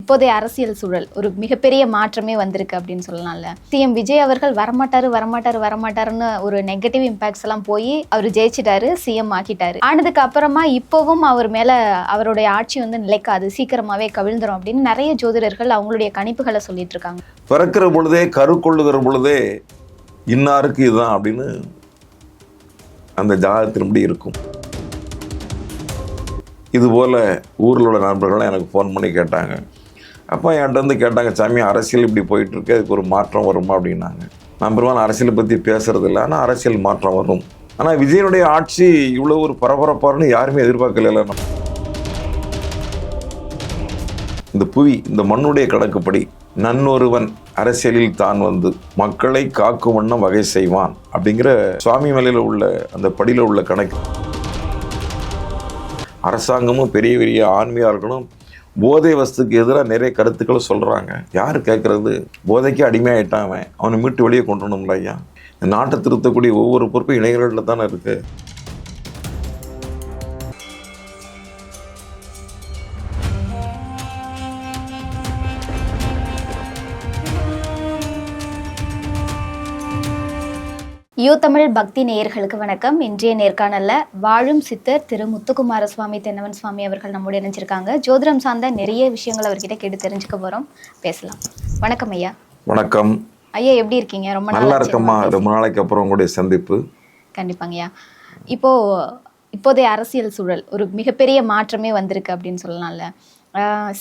இப்போதைய அரசியல் சூழல் ஒரு மிகப்பெரிய மாற்றமே வந்திருக்கு அப்படின்னு சொல்லலாம்ல. சிஎம் விஜய் அவர்கள் வரமாட்டாருன்னு ஒரு நெகட்டிவ் இம்பாக்ட்ஸ் எல்லாம் போய் அவர் ஜெயிச்சிட்டாரு, சிஎம் ஆக்கிட்டாரு. ஆனதுக்கு அப்புறமா இப்பவும் அவர் மேல அவருடைய ஆட்சி நிலைக்காது, சீக்கிரமாவே கவிழ்ந்துரும் அப்படின்னு நிறைய ஜோதிடர்கள் அவங்களுடைய கணிப்புகளை சொல்லிட்டு இருக்காங்க. பிறக்கிற பொழுதே கருக்கொள்ளுகிற பொழுதே இன்னாருக்கு இதுதான் அப்படின்னு அந்த ஜாதகத்தின்படி இருக்கும். இதுபோல் ஊரில் உள்ள நண்பர்கள்லாம் எனக்கு ஃபோன் பண்ணி கேட்டாங்க. அப்போ என்கிட்ட வந்து கேட்டாங்க, சாமி அரசியல் இப்படி போயிட்டுருக்கு, அதுக்கு ஒரு மாற்றம் வருமா அப்படின்னாங்க. நான் பெரும்பாலும் அரசியலை பற்றி பேசுறது இல்லை, ஆனால் அரசியல் மாற்றம் வரும். ஆனால் விஜயனுடைய ஆட்சி இவ்வளோ ஒரு பரபரப்பாருன்னு யாருமே எதிர்பார்க்கல. இந்த புவி, இந்த மண்ணுடைய கணக்குப்படி நன்னொருவன் அரசியலில் தான் வந்து மக்களை காக்கும் வண்ணம் வகை செய்வான் அப்படிங்கிற சுவாமி மலையில் உள்ள அந்த படியில் உள்ள கணக்கு. அரசாங்கமும் பெரிய பெரிய ஆன்மீகர்களும் போதை வஸ்துக்கு எதிராக நிறைய கருத்துக்களை சொல்கிறாங்க. யார் கேட்குறது? போதைக்கு அடிமையாயிட்டான் அவனை மீட்டு வெளியே கொண்டு வரணும்ல ஐயா. இந்த நாட்டை திருத்தக்கூடிய ஒவ்வொரு பொறுப்பும் இளைஞர்களில் தானே இருக்குது. யூ தமிழ் பக்தி நேயர்களுக்கு வணக்கம். இன்றைய நேர்காணல்ல வாழும் சித்தர் திரு முத்துக்குமார சுவாமி தென்னவன் சுவாமி அவர்கள் நம்முடைய இணைஞ்சிருக்காங்க. ஜோதிடம் சார்ந்த நிறைய விஷயங்கள் அவர்கிட்ட கேட்டு தெரிஞ்சுக்க போறோம், பேசலாம். வணக்கம் ஐயா. வணக்கம் ஐயா, எப்படி இருக்கீங்க? ரொம்ப நல்லா இருக்கம்மா, ரொம்ப நாளைக்கு அப்புறம் உங்களுடைய சந்திப்பு. கண்டிப்பாங்க ஐயா. இப்போதைய அரசியல் சூழல் ஒரு மிகப்பெரிய மாற்றமே வந்திருக்கு அப்படின்னு சொல்லலாம்ல.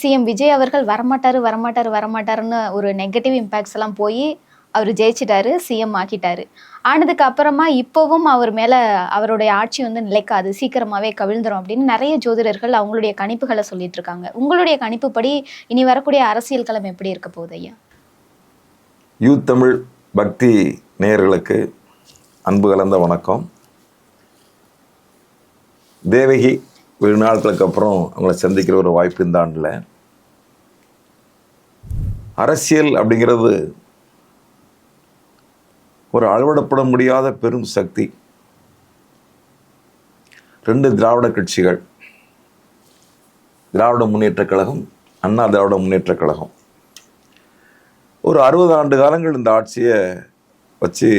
சிஎம் விஜய் அவர்கள் வரமாட்டாருன்னு ஒரு நெகட்டிவ் இம்பாக்ட்ஸ் எல்லாம் போய் அவர் ஜெயிச்சிட்டாரு, சிஎம் ஆக்கிட்டாரு. ஆனதுக்கு அப்புறமா இப்பவும் அவர் மேல அவருடைய ஆட்சி நிலைக்காது, சீக்கிரமாவே கவிழ்ந்துரும் அப்படின்னு நிறைய ஜோதிடர்கள் அவங்களுடைய கணிப்புகளை சொல்லிட்டு இருக்காங்க. உங்களுடைய கணிப்புப்படி இனி வரக்கூடிய அரசியல் களம் எப்படி இருக்க போகுது ஐயா? யூ தமிழ் பக்தி நேயர்களுக்கு அன்பு கலந்த வணக்கம். தேவகி வெகு நாட்களுக்கு அப்புறம் அவங்களை சந்திக்கிற ஒரு வாய்ப்பு இந்த ஆண்டில். அரசியல் அப்படிங்கிறது ஒரு அளவிடப்பட முடியாத பெரும் சக்தி. 2 திராவிட கட்சிகள், திராவிட முன்னேற்றக் கழகம், அண்ணா திராவிட முன்னேற்றக் கழகம், ஒரு 60 ஆண்டு காலங்கள் இந்த ஆட்சியை வச்சு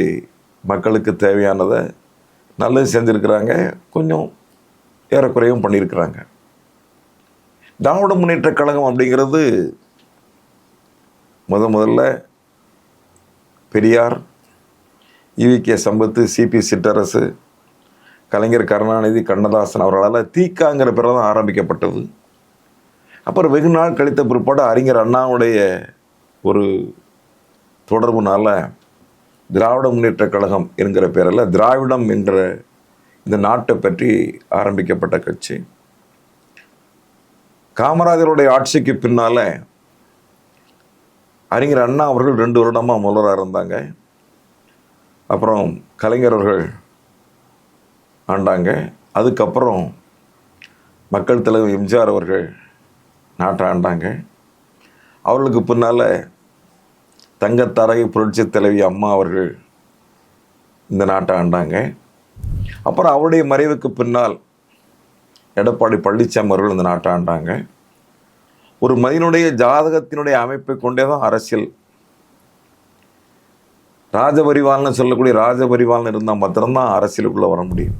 மக்களுக்கு தேவையானதை நல்லது செஞ்சுருக்கிறாங்க, கொஞ்சம் ஏறக்குறையும் பண்ணியிருக்கிறாங்க. திராவிட முன்னேற்றக் கழகம் அப்படிங்கிறது முதல்ல பெரியார், ஈவிகே சம்பத்து, சிபி சிற்றரசு, கலைஞர் கருணாநிதி, கண்ணதாசன் அவர்களால் தீக்காங்கிற பிறகு தான் ஆரம்பிக்கப்பட்டது. அப்புறம் வெகு நாள் கழித்த பிற்பாடு அறிஞர் அண்ணாவுடைய ஒரு தொடர்புனால திராவிட முன்னேற்றக் கழகம் என்கிற பேரில் திராவிடம் என்ற இந்த நாட்டை பற்றி ஆரம்பிக்கப்பட்ட கட்சி. காமராஜருடைய ஆட்சிக்கு பின்னால அறிஞர் அண்ணா அவர்கள் 2 வருடமாக முதல்வராக இருந்தாங்க. அப்புறம் கலைஞர் அவர்கள் ஆண்டாங்க. அதுக்கப்புறம் மக்கள் தலைவர் எம்ஜிஆர் அவர்கள் நாட்டை ஆண்டாங்க. அவர்களுக்கு பின்னால் தங்கத்தரகை புரட்சி தலைவி அம்மா அவர்கள் இந்த நாட்டை ஆண்டாங்க. அப்புறம் அவருடைய மறைவுக்கு பின்னால் எடப்பாடி பழனிசாமி அவர்கள் இந்த நாட்டை ஆண்டாங்க. ஒரு மனிதனுடைய ஜாதகத்தினுடைய அமைப்பை கொண்டே தான் அரசியல். ராஜபரிவால்னு சொல்லக்கூடிய ராஜபரிவால்னு இருந்தால் மாத்திரம்தான் அரசியலுக்குள்ளே வர முடியும்.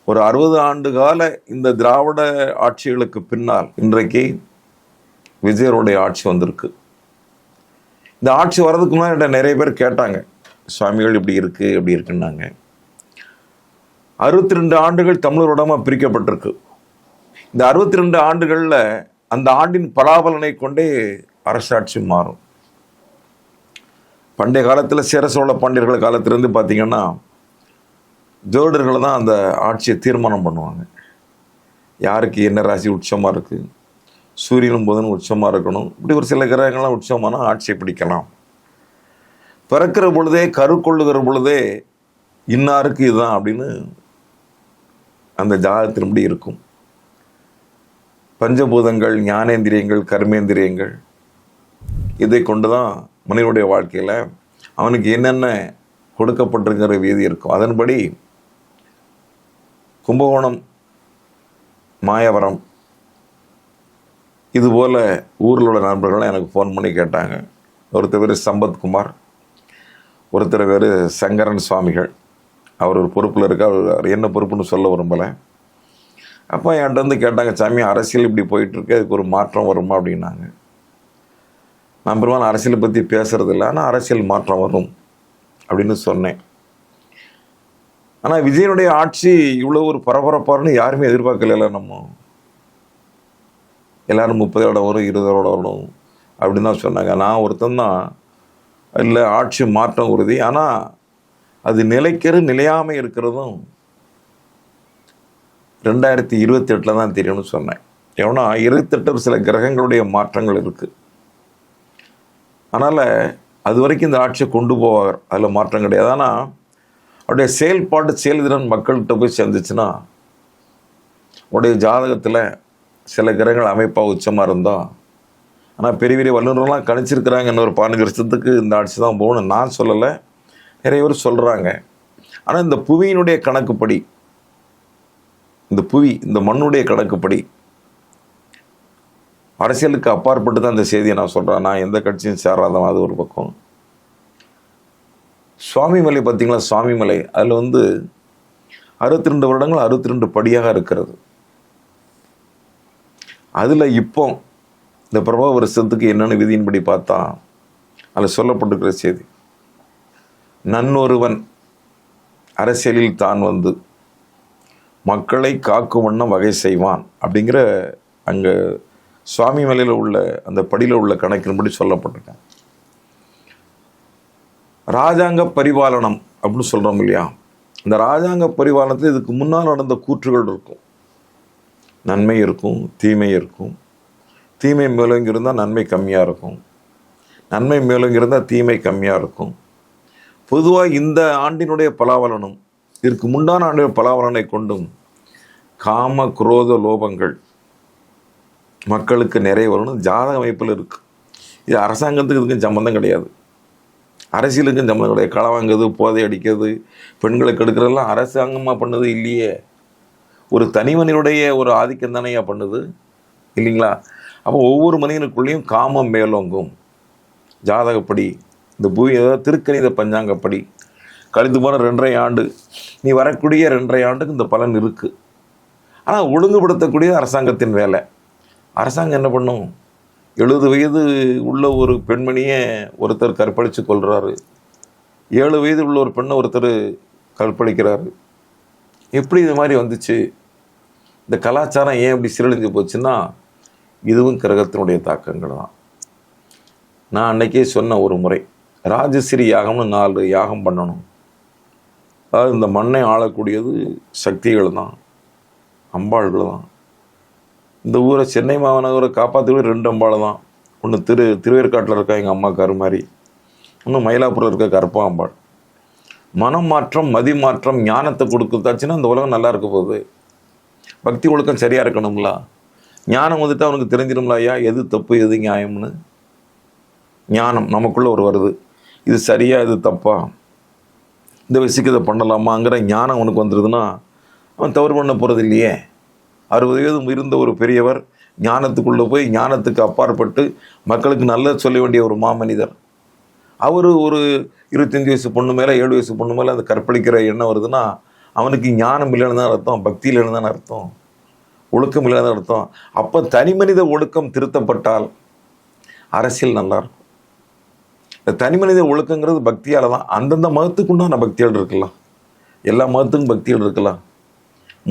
ஒரு 60 ஆண்டு கால இந்த திராவிட ஆட்சிகளுக்கு பின்னால் இன்றைக்கு விஜயருடைய ஆட்சி வந்திருக்கு. இந்த ஆட்சி வர்றதுக்கு முன்னாடி நிறைய பேர் கேட்டாங்க, சுவாமிகள் இப்படி இருக்கு இப்படி இருக்குன்னாங்க. 62 ஆண்டுகள் தமிழரோடமா பிரிக்கப்பட்டிருக்கு. இந்த 62 ஆண்டுகளில் அந்த ஆண்டின் பலாபலனை கொண்டே அரசாட்சி மாறும். பண்டைய காலத்தில் சேர சோழ பாண்டியர்கள் காலத்திலேருந்து பார்த்திங்கன்னா ஜோதிடர்கள் தான் அந்த ஆட்சியை தீர்மானம் பண்ணுவாங்க. யாருக்கு என்ன ராசி உச்சமாக இருக்குது, சூரியனும் புதனும் உச்சமாக இருக்கணும், இப்படி ஒரு சில கிரகங்கள்லாம் உச்சமான ஆட்சியை பிடிக்கலாம். பிறக்கிற பொழுதே கருக்கொள்ளுகிற பொழுதே இன்னாருக்கு இதுதான் அப்படின்னு அந்த ஜாதகத்தின்படி இருக்கும். பஞ்சபூதங்கள், ஞானேந்திரியங்கள், கர்மேந்திரியங்கள், இதை கொண்டு தான் மனிதனுடைய வாழ்க்கையில் அவனுக்கு என்னென்ன கொடுக்கப்பட்டிருக்கிற விதி இருக்கும். அதன்படி கும்பகோணம், மாயவரம், இதுபோல் ஊரில் உள்ள நண்பர்கள்லாம் எனக்கு ஃபோன் பண்ணி கேட்டாங்க. ஒருத்தர் பேர் சம்பத்குமார், ஒருத்தர் பேர் சங்கரன் சுவாமிகள். அவர் ஒரு பொறுப்பில் இருக்க, அவர் என்ன பொறுப்புன்னு சொல்ல விரும்பலை. அப்போ என்கிட்ட வந்து கேட்டாங்க, சாமி அரசியல் இப்படி போயிட்டுருக்கு, அதுக்கு ஒரு மாற்றம் வருமா அப்படின்னாங்க. நான் பெரும்பாலும் அரசியலை பற்றி பேசுறது இல்லை, ஆனால் அரசியல் மாற்றம் வரும் அப்படின்னு சொன்னேன். ஆனால் விஜயனுடைய ஆட்சி இவ்வளோ ஒரு பரபரப்பாருன்னு யாருமே எதிர்பார்க்கல. நம்ம எல்லாரும் 30 வரும் 20 வரும் அப்படின்னு தான் சொன்னாங்க. நான் ஒருத்தன் தான் இல்லை, ஆட்சி மாற்றம் உறுதி, ஆனால் அது நிலையாமல் இருக்கிறதும் 2028 தான் தெரியும்னு சொன்னேன். ஏன்னா 28 சில கிரகங்களுடைய மாற்றங்கள் இருக்குது. அதனால் அது வரைக்கும் இந்த ஆட்சியை கொண்டு போவார், அதில் மாற்றம் கிடையாது. ஆனால் அவருடைய செயல்பாட்டு செயல்திறன் மக்கள்கிட்ட போய் சேர்ந்துச்சுன்னா, உடைய ஜாதகத்தில் சில கிரகங்கள் அமைப்பாக உச்சமாக இருந்தால், ஆனால் பெரிய பெரிய வல்லுநர்கள்லாம் கணிச்சிருக்கிறாங்க இன்னொரு 15 வருஷத்துக்கு இந்த ஆட்சி தான் போகணும். நான் சொல்லலை, நிறைய பேர் சொல்கிறாங்க. ஆனால் இந்த புவியினுடைய கணக்குப்படி, இந்த மண்ணுடைய கணக்குப்படி அரசியலுக்கு அப்பாற்பட்டு தான் இந்த செய்தியை நான் சொல்கிறேன். நான் எந்த கட்சியும் சேராதவன், அது ஒரு பக்கம். சுவாமிமலை பார்த்தீங்களா, சுவாமிமலை அதில் 62 வருடங்கள் 62 படியாக இருக்கிறது. அதில் இப்போ இந்த பிரபா வருஷத்துக்கு என்னென்ன விதியின்படி பார்த்தா அதில் சொல்லப்பட்டிருக்கிற செய்தி, நன்னொருவன் அரசியலில் தான் மக்களை காக்கும் வண்ணம் வகை செய்வான் அப்படிங்கிற அங்கே சுவாமி மலையில் உள்ள அந்த படியில் உள்ள கணக்கின்படி சொல்லப்பட்டிருக்கேன். ராஜாங்க பரிபாலனம் அப்படின்னு சொல்கிறோம் இல்லையா, இந்த ராஜாங்க பரிபாலனத்தில் இதுக்கு முன்னால் நடந்த கூற்றுகள் இருக்கும். நன்மை இருக்கும், தீமை இருக்கும். தீமை மேலோங்கி இருந்தால் நன்மை கம்மியாக இருக்கும், நன்மை மேலோங்கி இருந்தால் தீமை கம்மியாக இருக்கும். பொதுவாக இந்த ஆண்டினுடைய பலாபலனும் இதற்கு முன்னான ஆண்டு பலாபலனை கொண்டும் காம குரோத லோபங்கள் மக்களுக்கு நிறைய வரணும் ஜாதக அமைப்பில் இருக்குது. இது அரசாங்கத்துக்கு இதுக்கும் சம்மந்தம் கிடையாது, அரசியலுக்கும் சம்மந்தம் கிடையாது. களை வாங்குறது, போதை அடிக்கிறது, பெண்களுக்கு எடுக்கிறதெல்லாம் அரசாங்கமாக பண்ணுது இல்லையே, ஒரு தனிமனினுடைய ஒரு ஆதிக்கம் தானேயா பண்ணுது இல்லைங்களா? அப்போ ஒவ்வொரு மனிதனுக்குள்ளேயும் காமம் மேலோங்கும். ஜாதகப்படி இந்த பூமி ஏதாவது திருக்கணித பஞ்சாங்கப்படி கழிந்து போன 2.5 ஆண்டு, நீ வரக்கூடிய 2.5 ஆண்டுக்கு இந்த பலன் இருக்குது. ஆனால் ஒழுங்குபடுத்தக்கூடிய அரசாங்கத்தின் வேலை. அரசாங்கம் என்ன பண்ணும்? 70 வயது உள்ள ஒரு பெண்மணியை ஒருத்தர் கற்பழித்து கொள்கிறாரு, 7 வயது உள்ள ஒரு பெண்ணை ஒருத்தர் கற்பழிக்கிறாரு. எப்படி இது மாதிரி வந்துச்சு? இந்த கலாச்சாரம் ஏன் இப்படி சீரழிஞ்சு போச்சுன்னா, இதுவும் கிரகத்தினுடைய தாக்கங்கள் தான். நான் அன்னைக்கே சொன்ன ஒரு முறை, ராஜஸ்ரீ யாகம்னு 4 யாகம் பண்ணணும். அதாவது இந்த மண்ணை ஆளக்கூடியது சக்திகள் தான், அம்பாள்கள் தான். இந்த ஊரை சென்னை மாநகரை காப்பாற்றக்கூடிய 2 அம்பாள் தான். ஒன்று திருவேற்காட்டில் இருக்கா எங்கள் அம்மா கருமாரி, இன்னும் மயிலாப்பூரில் இருக்க கருப்பா அம்பாள். மனம் மாற்றம், மதி மாற்றம், ஞானத்தை கொடுக்குதாச்சுன்னா இந்த உலகம் நல்லா இருக்க போகுது. பக்தி ஒழுக்கம் சரியாக இருக்கணும்ல, ஞானம் வந்துட்டு அவனுக்கு தெரிஞ்சிடும்ல, ஐயா எது தப்பு எது நியாயம்னு. ஞானம் நமக்குள்ளே ஒரு வருது, இது சரியா இது தப்பா, இந்த வயசுக்கு இதை பண்ணலாமாங்கிற ஞானம் அவனுக்கு வந்துடுதுன்னா அவன் தவறு பண்ண போகிறது இல்லையே. 60 வயது இருந்த ஒரு பெரியவர் ஞானத்துக்குள்ளே போய் ஞானத்துக்கு அப்பாற்பட்டு மக்களுக்கு நல்லது சொல்ல வேண்டிய ஒரு மாமனிதர், அவர் ஒரு 25 வயசு பொண்ணு மேலே 7 வயசு பொண்ணு மேலே அந்த கற்பழிக்கிற எண்ணம் வருதுன்னா அவனுக்கு ஞானம் இல்லைன்னு தான் அர்த்தம், பக்தி இல்லைன்னு தானே அர்த்தம், ஒழுக்கம் இல்லைன்னு தான் அர்த்தம். அப்போ தனி மனித ஒழுக்கம் திருத்தப்பட்டால் அரசியல் நல்லாயிருக்கும். இந்த தனி மனித ஒழுக்கங்கிறது பக்தியால் தான். அந்தந்த மதத்துக்கு உண்டான பக்திகள் இருக்கலாம், எல்லா மதத்துக்கும் பக்திகள் இருக்கலாம்.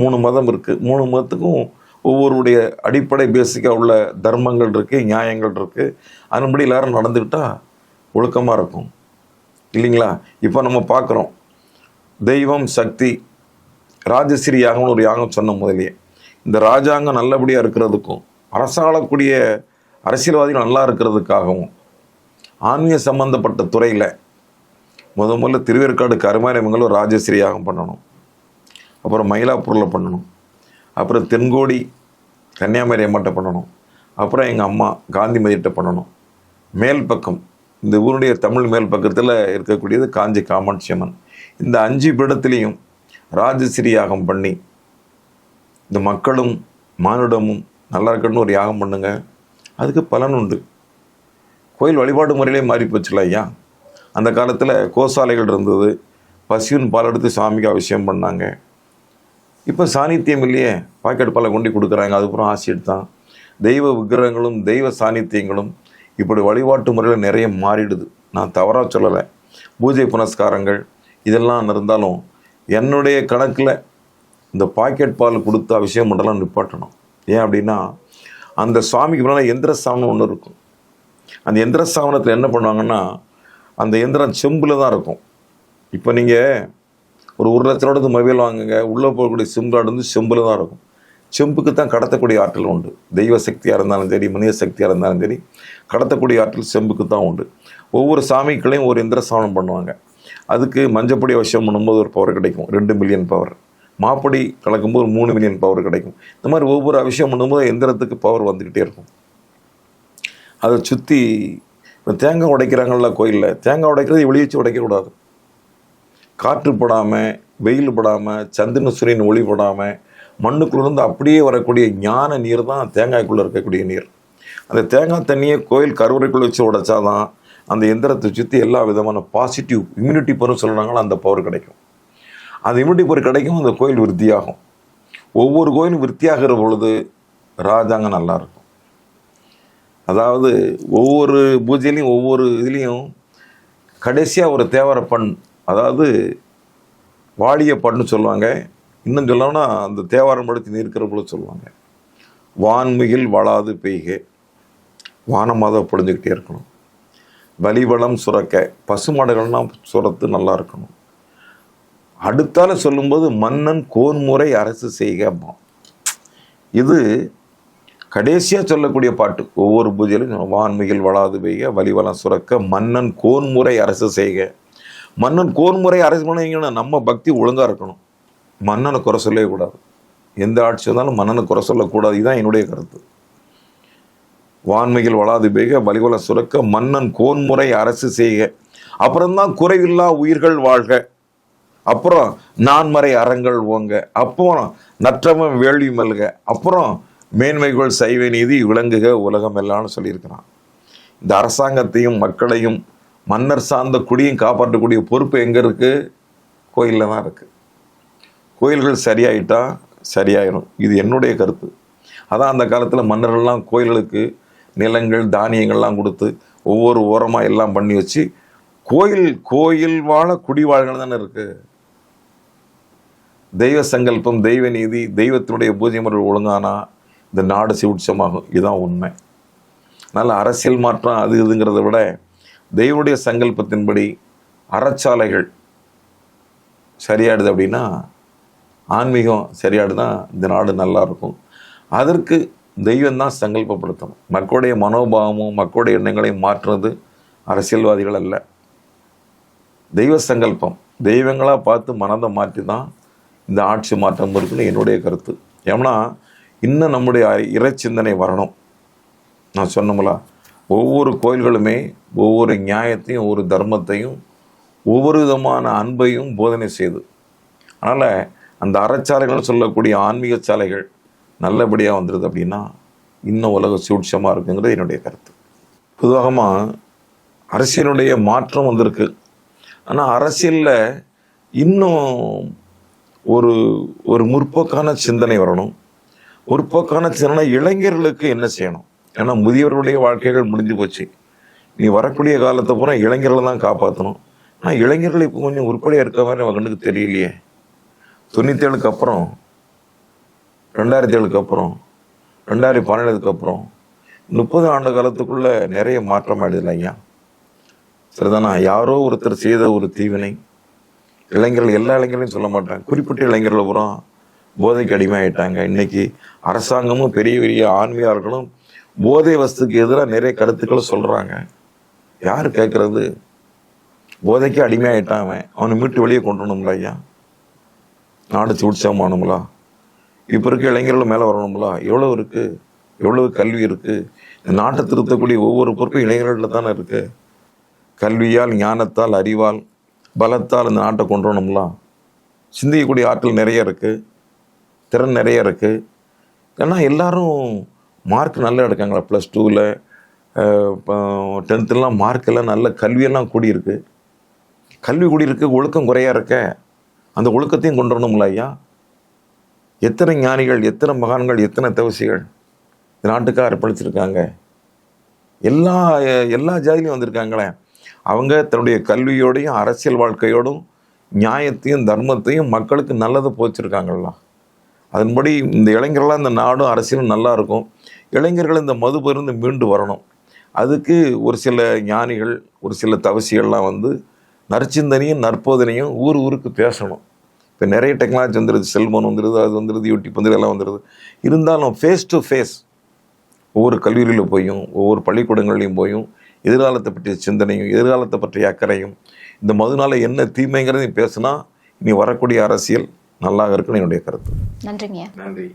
3 மதம் இருக்குது, 3 மதத்துக்கும் ஒவ்வொருடைய அடிப்படை பேசிக்காக உள்ள தர்மங்கள் இருக்குது, நியாயங்கள் இருக்குது. அதன்படி எல்லாரும் நடந்துக்கிட்டால் ஒழுக்கமாக இருக்கும் இல்லைங்களா? இப்போ நம்ம பார்க்குறோம், தெய்வம் சக்தி ராஜஸ்ரீ யாகம்னு ஒரு யாகம் சொன்ன முதலியே, இந்த ராஜாங்கம் நல்லபடியாக இருக்கிறதுக்கும் அரசாளக்கூடிய அரசியல்வாதிகள் நல்லா இருக்கிறதுக்காகவும் ஆன்மீக சம்பந்தப்பட்ட துறையில் முதல்ல திருவேற்காடு கருமாரியம்மன் ஒரு ராஜஸ்ரீ யாகம் பண்ணணும், அப்புறம் மயிலாப்பூரில் பண்ணணும், அப்புறம் தென்கோடி கன்னியாகுமரி அம்மாட்ட பண்ணணும், அப்புறம் எங்கள் அம்மா காந்தி மதிட்ட பண்ணணும். மேல் பக்கம் இந்த ஊருடைய தமிழ் மேல் பக்கத்தில் இருக்கக்கூடியது காஞ்சி காமாட்சி அம்மன். இந்த 5 பீடத்திலையும் ராஜஸ்ரீ யாகம் பண்ணி இந்த மக்களும் மானுடமும் நல்லா இருக்கணும்னு ஒரு யாகம் பண்ணுங்க. அதுக்கு பலன் உண்டு. கோயில் வழிபாடு முறையிலே மாறி போச்சுல ஐயா. அந்த காலத்தில் கோசாலைகள் இருந்தது, பசியுன் பால் எடுத்து சாமிக்கு அபிஷேகம் பண்ணாங்க. இப்போ சாநித்தியம் இல்லையே, பாக்கெட் பாலை கொண்டு கொடுக்குறாங்க, அதுக்கப்புறம் ஆசிட் தான். தெய்வ விக்கிரகங்களும் தெய்வ சாநித்தியங்களும் இப்படி வழிபாட்டு முறையில் நிறைய மாறிடுது. நான் தவறாக சொல்லலை, பூஜை புனஸ்காரங்கள் இதெல்லாம் இருந்தாலும் என்னுடைய கணக்கில் இந்த பாக்கெட் பால் கொடுத்து அபிஷேகம் பண்ணலாம் நிப்பாட்டணும். ஏன் அப்படின்னா, அந்த சுவாமிக்கு முன்னால் எந்திர சாமனம் ஒன்று இருக்கும். அந்த எந்திர சாமனத்தில் என்ன பண்ணுவாங்கன்னா, அந்த எந்திரம் செம்பில் தான் இருக்கும். இப்போ நீங்கள் ஒரு 1 லட்ச ரூபாய்க்கு மொபைல் வாங்குங்க, உள்ளே போகக்கூடிய சிம் கார்டு வந்து செம்பில் தான் இருக்கும். செம்புக்கு தான் கடத்தக்கூடிய ஆற்றல் உண்டு. தெய்வ சக்தியாக இருந்தாலும் சரி, மனித சக்தியாக இருந்தாலும் சரி, கடத்தக்கூடிய ஆற்றல் செம்புக்கு தான் உண்டு. ஒவ்வொரு சாமிக்களையும் ஒரு எந்திர சாமனம் பண்ணுவாங்க. அதுக்கு மஞ்சப்பொடி அவசியம் பண்ணும்போது ஒரு பவர் கிடைக்கும், 2 மில்லியன் பவர். மாப்பொடி கலக்கும்போது 3 மில்லியன் பவர் கிடைக்கும். இந்த மாதிரி ஒவ்வொரு அபிஷேகம் பண்ணும்போது எந்திரத்துக்கு பவர் வந்துக்கிட்டே இருக்கும். அதை சுற்றி இப்போ தேங்காய் உடைக்கிறாங்கல்ல கோயிலில், தேங்காய் உடைக்கிறது வெளியே வச்சு உடைக்கக்கூடாது. காற்று படாமல், வெயில் படாமல், சந்திரன் சூரியன் ஒளி படாமல், மண்ணுக்குள்ளேருந்து அப்படியே வரக்கூடிய ஞான நீர் தான் தேங்காய்க்குள்ளே இருக்கக்கூடிய நீர். அந்த தேங்காய் தண்ணியை கோயில் கருவறைக்குள்ளே வச்சு உடைச்சாதான் அந்த எந்திரத்தை சுற்றி எல்லா விதமான பாசிட்டிவ் இம்யூனிட்டி பவர் சொல்கிறாங்களோ அந்த பவர் கிடைக்கும். அந்த இம்யூனிட்டி பவர் கிடைக்கும், அந்த கோயில் விருத்தியாகும். ஒவ்வொரு கோயிலும் விருத்தியாகிற பொழுது ராஜாங்கம் நல்லாயிருக்கும். அதாவது ஒவ்வொரு பூஜையிலையும் ஒவ்வொரு இதுலேயும் கடைசியாக ஒரு தேவர பண், அதாவது வாடிய பண்ணு சொல்லுவாங்க. இன்னும் சொல்லணும்னா அந்த தேவாரம் படுத்தி நிற்கிற பொழுது சொல்லுவாங்க, வான்மிகில் வளாது பெய்க, வானமாத பொழிஞ்சுக்கிட்டே இருக்கணும். வலிவளம் சுரக்க, பசுமாடுகள்லாம் சுரத்து நல்லா இருக்கணும். அடுத்தால சொல்லும்போது மன்னன் கோன்முறை அரசு செய்க. இது கடைசியாக சொல்லக்கூடிய பாட்டு. ஒவ்வொரு பூஜையிலும் வான்மிகில் வளாது பெய்க, வலிவளம் சுரக்க, மன்னன் கோன்முறை அரசு செய்க. மன்னன் கோன்முறை அரசு பண்ணீங்கன்னா நம்ம பக்தி ஒழுங்காக இருக்கணும். மன்னனை குறை சொல்லவே கூடாது. எந்த ஆட்சி வந்தாலும் மன்னனை குறை சொல்லக்கூடாது. இதுதான் என்னுடைய கருத்து. வான்மிகில் வளாது பெய்க, வலிவளம் சுரக்க, மன்னன் கோன்முறை அரசு செய்க. அப்புறம்தான் குறைவில்லா உயிர்கள் வாழ்க. அப்புறம் நான்மறை அறங்கள் ஓங்க. அப்புறம் நற்றவம் வேள்வி மல்க. அப்புறம் மேன்மைகள் சைவ நீதி விளங்குக உலகம் எல்லாம்னு சொல்லியிருக்கிறான். இந்த அரசாங்கத்தையும் மக்களையும் மன்னர் சார்ந்த குடியும் காப்பாற்றக்கூடிய பொறுப்பு எங்கே இருக்குது? கோயிலில் தான் இருக்குது. கோயில்கள் சரியாயிட்டா சரியாயிடும். இது என்னுடைய கருத்து. அதான் அந்த காலத்தில் மன்னர்கள்லாம் கோயில்களுக்கு நிலங்கள் தானியங்கள்லாம் கொடுத்து ஒவ்வொரு ஓரமாக எல்லாம் பண்ணி வச்சு கோயில் வாழ குடி வாழ்கள் தானே இருக்குது. தெய்வ சங்கல்பம், தெய்வ நீதி, தெய்வத்தினுடைய பூஜை முறை ஒழுங்கானா இந்த நாடு சுபிட்சமாகும். இதுதான் உண்மை. அதனால் அரசியல் மாற்றம் அது இதுங்கிறத விட தெய்வனுடைய சங்கல்பத்தின்படி அறச்சாலைகள் சரியாடுது அப்படின்னா, ஆன்மீகம் சரியாடுனா இந்த நாடு நல்லா இருக்கும். அதற்கு தெய்வம் தான் சங்கல்பப்படுத்தணும். மக்களுடைய மனோபாவமும் மக்களுடைய எண்ணங்களையும் மாற்றுறது அரசியல்வாதிகள் அல்ல. தெய்வ சங்கல்பம், தெய்வங்களாக பார்த்து மனதை மாற்றி தான் இந்த ஆட்சி மாற்றம் இருக்குன்னு என்னுடைய கருத்து. ஏன்னா இன்னும் நம்முடைய இறை சிந்தனை வரணும். நான் சொன்னோம்ல, ஒவ்வொரு கோயில்களுமே ஒவ்வொரு நியாயத்தையும் ஒவ்வொரு தர்மத்தையும் ஒவ்வொரு விதமான அன்பையும் போதனை செய்யுது. அதனால் அந்த அறச்சாலைகள் சொல்லக்கூடிய ஆன்மீக சாலைகள் நல்லபடியாக வந்துடுது அப்படின்னா இன்னும் உலக சூட்சமாக இருக்குங்கிறது என்னுடைய கருத்து. பொதுவாகமாக அரசியலுடைய மாற்றம் வந்திருக்கு. ஆனால் அரசியலில் இன்னும் ஒரு முற்போக்கான சிந்தனை வரணும். முற்போக்கான சிந்தனை இளைஞர்களுக்கு என்ன செய்யணும்? ஏன்னா முதியவர்களுடைய வாழ்க்கைகள் முடிஞ்சு போச்சு. நீ வரக்கூடிய காலத்தை பூரா இளைஞர்களை தான் காப்பாற்றணும். ஆனால் இளைஞர்கள் இப்போ கொஞ்சம் உருப்படியாக இருக்க மாதிரி கண்ணுக்கு தெரியலையே. 97க்கு அப்புறம், 2007க்கு அப்புறம், 2017க்கு அப்புறம் 30 ஆண்டு காலத்துக்குள்ளே நிறைய மாற்றம் ஆயிடுது ஐயா. சரிதானா? யாரோ ஒருத்தர் செய்த ஒரு தீவினை இளைஞர்கள், எல்லா இளைஞர்களையும் சொல்ல மாட்டாங்க, குறிப்பிட்ட இளைஞர்கள் பூரா போதைக்கு அடிமையாயிட்டாங்க. இன்னைக்கு அரசாங்கமும் பெரிய பெரிய ஆன்மீகர்களும் போதை வஸ்துக்கு எதிராக நிறைய கருத்துக்களை சொல்கிறாங்க. யார் கேட்குறது? போதைக்கு அடிமையாயிட்டான், அவனை மீட்டு வெளியே கொண்டு வரணும்ல ஐயா. நாடு சூட்சமானுங்களா? இப்போ இருக்க இளைஞர்கள் மேலே வரணும்ல? எவ்வளோ இருக்குது, எவ்வளவு கல்வி இருக்குது? இந்த நாட்டை திருத்தக்கூடிய ஒவ்வொரு பொறுப்பும் இளைஞர்களில் தானே இருக்குது. கல்வியால், ஞானத்தால், அறிவால், பலத்தால் இந்த நாட்டை கொண்டு வரணும்ல? சிந்திக்கக்கூடிய ஆற்றல் நிறைய இருக்குது, திறன் நிறைய இருக்குது. ஏன்னா எல்லாரும் மார்க் நல்லா எடுக்காங்களா? +2ல் 10th மார்க்கெல்லாம் நல்ல கல்வியெல்லாம் கூடியிருக்கு. கல்வி கூடியிருக்கு, ஒழுக்கம் குறையா இருக்க. அந்த ஒழுக்கத்தையும் கொண்டு வரணும்ல ஐயா. எத்தனை ஞானிகள், எத்தனை மகான்கள், எத்தனை தவசிகள் இந்த நாட்டுக்காக அர்ப்பணிச்சிருக்காங்க. எல்லா எல்லா ஜாதியிலையும் வந்திருக்காங்களே. அவங்க தன்னுடைய கல்வியோடையும் அரசியல் வாழ்க்கையோடும் நியாயத்தையும் தர்மத்தையும் மக்களுக்கு நல்லதை போச்சிருக்காங்களா. அதன்படி இந்த இளைஞர்களாக இந்த நாடும் அரசியலும் நல்லா இருக்கும். இளைஞர்கள் இந்த மதுபிருந்து மீண்டு வரணும். அதுக்கு ஒரு சில ஞானிகள், ஒரு சில தவசிகள்லாம் வந்து நற்சிந்தனையும் நற்போதனையும் ஊருக்கு பேசணும். இப்போ நிறைய டெக்னாலஜி வந்துடுது, செல்ஃபோன் வந்துடுது, அது வந்துடுது, யூடியூப் வந்துடுது, எல்லாம் வந்துடுது. இருந்தாலும் ஃபேஸ் டு ஃபேஸ் ஒவ்வொரு கல்லூரியில் போயும் ஒவ்வொரு பள்ளிக்கூடங்கள்லையும் போயும் எதிர்காலத்தை பற்றிய சிந்தனையும் எதிர்காலத்தை பற்றிய அக்கறையும் இந்த மதுனால என்ன தீமைங்கிறதையும் பேசுனா இனி வரக்கூடிய அரசியல் நல்லா இருக்குன்னு என்னுடைய கருத்து. நன்றிங்க. நன்றி.